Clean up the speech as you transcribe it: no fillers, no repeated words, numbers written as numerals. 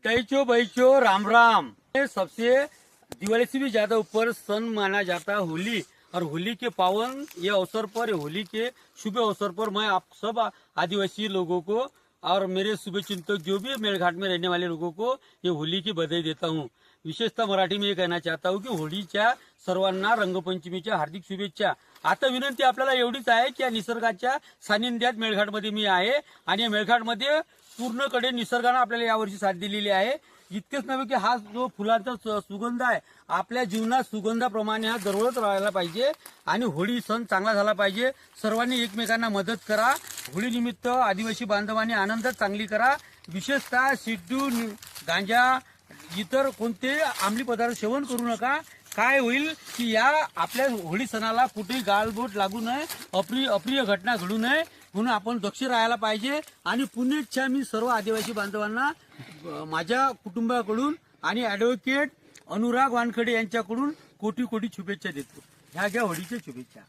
मिठाईचो बईचो राम राम। सबसे दिवाली से भी ज्यादा ऊपर सन माना जाता है होली। और होली के पावन ये अवसर पर, होली के शुभ अवसर पर मैं आप सब आदिवासी लोगों को और मेरे शुभचिंतक जो भी मेलघाट में रहने वाले लोगों को ये होली की बधाई देता हूँ। विशेषतः मराठी में ये कहना चाहता हूँ की होळीच्या सर्वांना रंगपंचमीच्या हार्दिक शुभेच्छा। आता विनंती आपल्याला एवढीच आहे की या निसर्गाच्या सानिध्यात मेळघाटमध्ये मी आहे आणि या मेळघाटमध्ये पूर्णकडे निसर्गाने आपल्याला यावर्षी साथ दिलेली आहे। इतकेच नव्हे की हा जो फुलांचा सुगंध आहे आपल्या जीवनात सुगंधाप्रमाणे हा दररोज राहायला पाहिजे आणि होळी सण चांगला झाला पाहिजे। सर्वांनी एकमेकांना मदत करा। होळी निमित्त आदिवासी बांधवांनी आनंद चांगली करा। विशेषतः सिड्डू गांजा इतर कोणते अंमली पदार्थ सेवन करू नका। काय होईल की या आपल्या होळी सणाला कुठेही गाळबोट लागू नये, अप्रिय घटना घडू नये म्हणून आपण दक्ष राहायला पाहिजे। आणि पुण्याच्या मी सर्व आदिवासी बांधवांना माझ्या कुटुंबाकडून आणि ॲडव्होकेट अनुराग वानखडे यांच्याकडून कोटी कोटी शुभेच्छा देतो। ह्या घ्या होळीच्या शुभेच्छा।